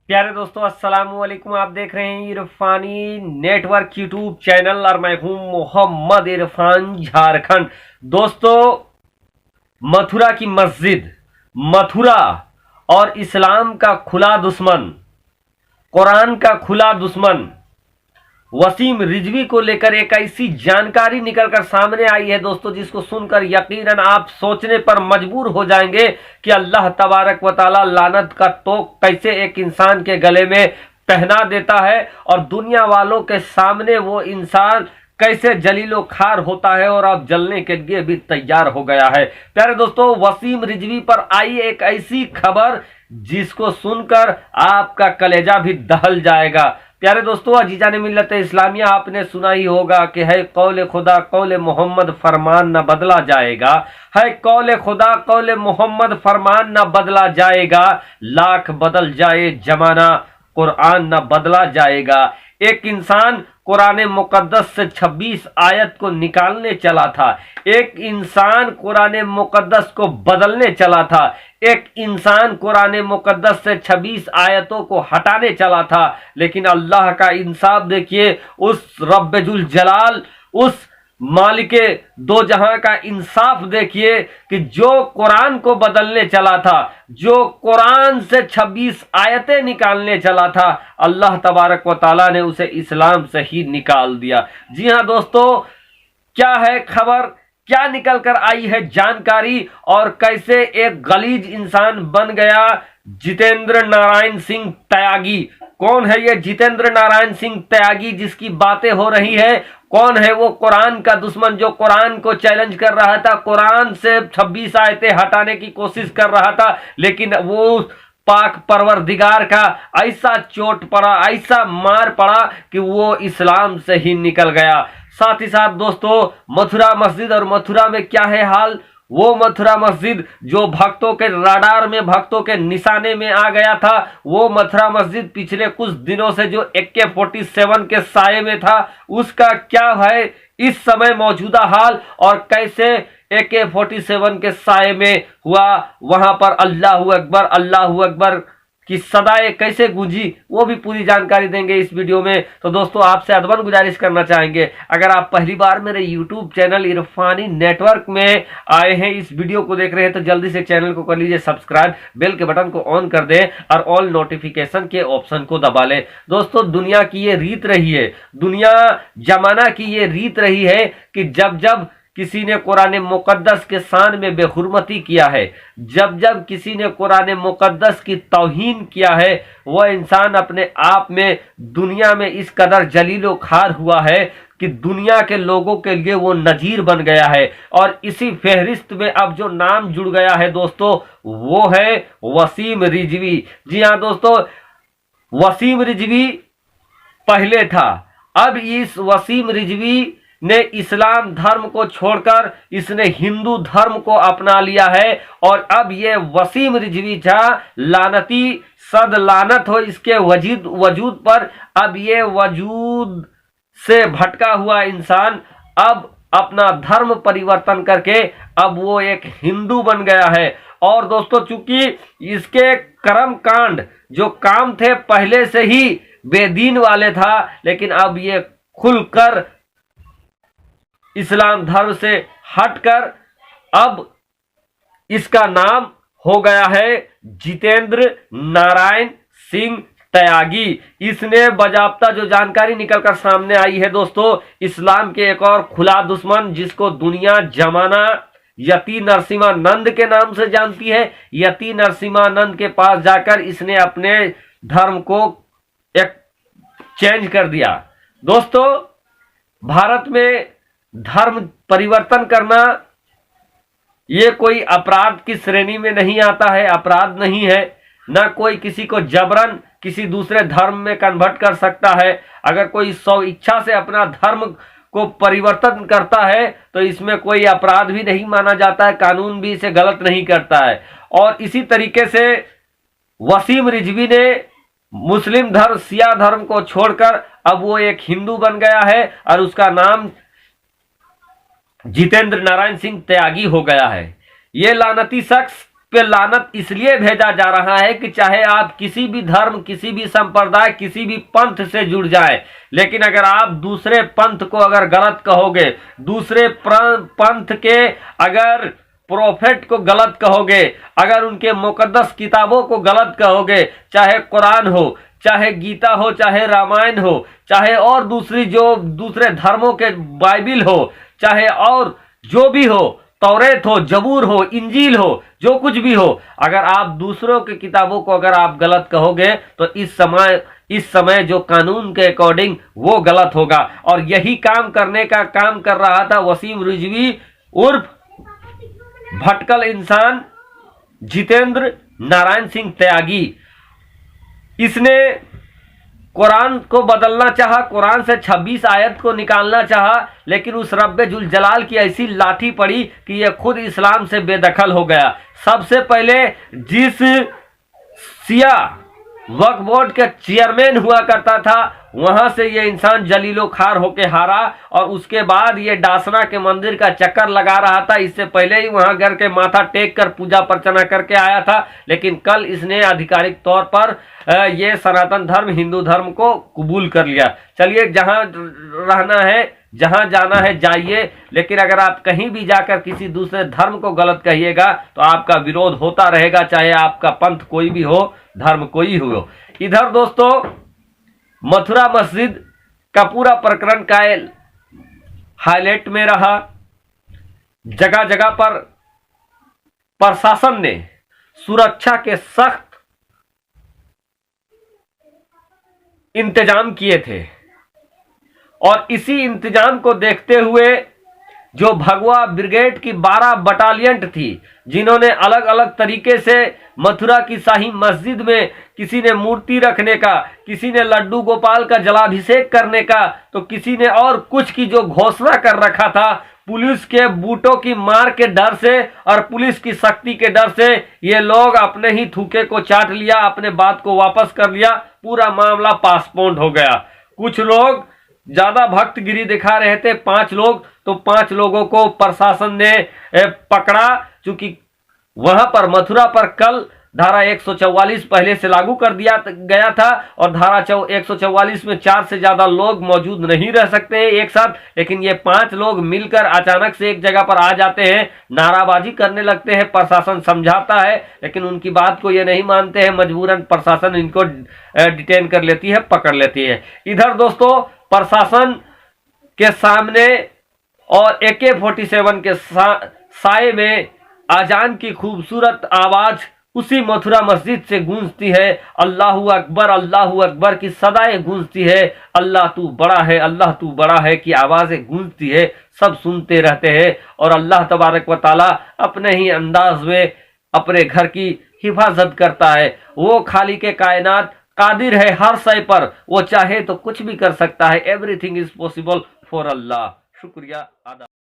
प्यारे दोस्तों, अस्सलाम वालेकुम। आप देख रहे हैं इरफानी नेटवर्क यूट्यूब चैनल और मैं हूं मोहम्मद इरफान झारखंड। दोस्तों, मथुरा की मस्जिद, मथुरा और इस्लाम का खुला दुश्मन, कुरान का खुला दुश्मन वसीम रिजवी को लेकर एक ऐसी जानकारी निकलकर सामने आई है दोस्तों, जिसको सुनकर यकीनन आप सोचने पर मजबूर हो जाएंगे कि अल्लाह तबारक व तआला लानत का तोक कैसे एक इंसान के गले में पहना देता है और दुनिया वालों के सामने वो इंसान कैसे जलीलो खार होता है और अब जलने के लिए भी तैयार हो गया है। प्यारे दोस्तों, वसीम रिजवी पर आई एक ऐसी खबर जिसको सुनकर आपका कलेजा भी दहल जाएगा। प्यारे दोस्तों, अजीजा ने मिल्लत इस्लामिया, आपने सुना ही होगा कि है कौले खुदा कौले मोहम्मद फरमान न बदला जाएगा। है कौले खुदा कौले मोहम्मद फरमान न बदला जाएगा, लाख बदल जाए जमाना कुरान न बदला जाएगा। एक इंसान कुरान मुकद्दस से 26 आयत को निकालने चला था, एक इंसान कुरान मुकद्दस को बदलने चला था, एक इंसान कुरान मुकद्दस से 26 आयतों को हटाने चला था। लेकिन अल्लाह का इंसाफ देखिए, उस रब्बुल जलाल, उस मालिके दो जहां का इंसाफ देखिए कि जो कुरान को बदलने चला था, जो कुरान से 26 आयतें निकालने चला था, अल्लाह तबारक व तआला ने उसे इस्लाम से ही निकाल दिया। जी हां दोस्तों, क्या है खबर, क्या निकल कर आई है जानकारी और कैसे एक गलीज इंसान बन गया जितेंद्र नारायण सिंह त्यागी। कौन है ये जितेंद्र नारायण सिंह त्यागी जिसकी बातें हो रही है? कौन है वो कुरान का दुश्मन जो कुरान को चैलेंज कर रहा था, कुरान से 26 आयतें हटाने की कोशिश कर रहा था, लेकिन वो पाक परवरदिगार का ऐसा चोट पड़ा, ऐसा मार पड़ा कि वो इस्लाम से ही निकल गया। साथ ही साथ दोस्तों, मथुरा मस्जिद, और मथुरा में क्या है हाल? वो मथुरा मस्जिद जो भक्तों के रडार में, भक्तों के निशाने में आ गया था, वो मथुरा मस्जिद पिछले कुछ दिनों से जो AK-47 के साये में था, उसका क्या है इस समय मौजूदा हाल और कैसे AK-47 के साये में हुआ वहां पर अल्लाहू अकबर की सदाएं कैसे गूंजी, वो भी पूरी जानकारी देंगे इस वीडियो में। तो दोस्तों, आपसे अदबन गुजारिश करना चाहेंगे, अगर आप पहली बार मेरे YouTube चैनल इरफानी नेटवर्क में आए हैं, इस वीडियो को देख रहे हैं, तो जल्दी से चैनल को कर लीजिए सब्सक्राइब, बेल के बटन को ऑन कर दें और ऑल नोटिफिकेशन के ऑप्शन को दबा लें। दोस्तों, दुनिया की ये रीत रही है, दुनिया जमाना की ये रीत रही है कि जब जब किसी ने कुरान मुकद्दस के शान में बेहुरमती किया है, जब जब किसी ने कुरान मुकद्दस की तौहीन किया है, वह इंसान अपने आप में दुनिया में इस कदर जलीलो खार हुआ है कि दुनिया के लोगों के लिए वो नजीर बन गया है। और इसी फहरिस्त में अब जो नाम जुड़ गया है दोस्तों, वो है वसीम रिजवी। जी हाँ दोस्तों, वसीम रिजवी पहले था, अब इस वसीम रिजवी ने इस्लाम धर्म को छोड़कर इसने हिंदू धर्म को अपना लिया है। और अब ये वसीम रिजवी था, लानती सद लानत हो इसके वजूद पर। अब ये वजूद से भटका हुआ इंसान अब अपना धर्म परिवर्तन करके अब वो एक हिंदू बन गया है। और दोस्तों, चूंकि इसके कर्म कांड जो काम थे पहले से ही बेदीन वाले था, लेकिन अब ये खुलकर इस्लाम धर्म से हटकर अब इसका नाम हो गया है जितेंद्र नारायण सिंह त्यागी। इसने बाजाबता जो जानकारी निकलकर सामने आई है दोस्तों, इस्लाम के एक और खुला दुश्मन जिसको दुनिया जमाना यति नरसिम्हानंद के नाम से जानती है, यति नरसिम्हानंद के पास जाकर इसने अपने धर्म को एक चेंज कर दिया। दोस्तों, भारत में धर्म परिवर्तन करना ये कोई अपराध की श्रेणी में नहीं आता है, अपराध नहीं है। ना कोई किसी को जबरन किसी दूसरे धर्म में कन्वर्ट कर सकता है। अगर कोई स्व इच्छा से अपना धर्म को परिवर्तन करता है तो इसमें कोई अपराध भी नहीं माना जाता है, कानून भी इसे गलत नहीं करता है। और इसी तरीके से वसीम रिजवी ने मुस्लिम धर्म, शिया धर्म को छोड़कर अब वो एक हिंदू बन गया है और उसका नाम जितेंद्र नारायण सिंह त्यागी हो गया है। ये लानती शख्स पे लानत इसलिए भेजा जा रहा है कि चाहे आप किसी भी धर्म, किसी भी संप्रदाय, किसी भी पंथ से जुड़ जाए, लेकिन अगर आप दूसरे पंथ को अगर गलत कहोगे, दूसरे पंथ के अगर प्रोफेट को गलत कहोगे, अगर उनके मुकद्दस किताबों को गलत कहोगे, चाहे कुरान हो, चाहे गीता हो, चाहे रामायण हो, चाहे और दूसरे धर्मों के बाइबिल हो, चाहे और जो भी हो, तौरेत हो, जबूर हो, इंजील हो, जो कुछ भी हो, अगर आप दूसरों की किताबों को अगर आप गलत कहोगे तो इस समय जो कानून के अकॉर्डिंग वो गलत होगा। और यही काम करने का काम कर रहा था वसीम रिजवी उर्फ भटकल इंसान जितेंद्र नारायण सिंह त्यागी। इसने कुरान को बदलना चाहा, कुरान से 26 आयत को निकालना चाहा, लेकिन उस रब्बे जुल जलाल की ऐसी लाठी पड़ी कि यह खुद इस्लाम से बेदखल हो गया। सबसे पहले जिस सिया वक्फ बोर्ड के चेयरमैन हुआ करता था, वहां से ये इंसान जलीलो खार होके हारा, और उसके बाद ये डासना के मंदिर का चक्कर लगा रहा था। इससे पहले ही वहां घर के माथा टेक कर पूजा पर्चना करके आया था, लेकिन कल इसने आधिकारिक तौर पर ये सनातन धर्म, हिंदू धर्म को कबूल कर लिया। चलिए, जहां रहना है, जहां जाना है जाइए, लेकिन अगर आप कहीं भी जाकर किसी दूसरे धर्म को गलत कहिएगा तो आपका विरोध होता रहेगा, चाहे आपका पंथ कोई भी हो, धर्म कोई हो। इधर दोस्तों, मथुरा मस्जिद का पूरा प्रकरण का हाईलाइट में रहा। जगह जगह पर प्रशासन ने सुरक्षा के सख्त इंतजाम किए थे, और इसी इंतजाम को देखते हुए जो भगवा ब्रिगेड की 12 बटालियन थी, जिन्होंने अलग अलग तरीके से मथुरा की शाही मस्जिद में किसी ने मूर्ति रखने का, किसी ने लड्डू गोपाल का जलाभिषेक करने का, तो किसी ने और कुछ की जो घोषणा कर रखा था, पुलिस के बूटों की मार के डर से और पुलिस की सख्ती के डर से ये लोग अपने ही थूके को चाट लिया, अपने बात को वापस कर लिया, पूरा मामला पासपोर्ट हो गया। कुछ लोग ज्यादा भक्तगिरी दिखा रहे थे, 5 लोग, तो 5 लोगों को प्रशासन ने पकड़ा, चूंकि वहां पर मथुरा पर कल धारा 144 पहले से लागू कर दिया गया था, और धारा 144 में 4 से ज्यादा लोग मौजूद नहीं रह सकते हैं एक साथ। लेकिन ये 5 लोग मिलकर अचानक से एक जगह पर आ जाते हैं, नाराबाजी करने लगते हैं, प्रशासन समझाता है, लेकिन उनकी बात को ये नहीं मानते हैं, मजबूरन प्रशासन इनको डिटेन कर लेती है, पकड़ लेती है। इधर दोस्तों, प्रशासन के सामने और AK-47 के साए में अजान की खूबसूरत आवाज उसी मथुरा मस्जिद से गूंजती है। अल्लाहू अकबर की सदाएं गूंजती है। अल्लाह तू बड़ा है, अल्लाह तू बड़ा है की आवाजें गूंजती है, सब सुनते रहते हैं, और अल्लाह तबारक व ताला अपने ही अंदाज में अपने घर की हिफाजत करता है। वो खाली के कायनात कादिर है हर शय पर, वो चाहे तो कुछ भी कर सकता है। एवरीथिंग इज पॉसिबल फॉर अल्लाह। शुक्रिया, आदाब।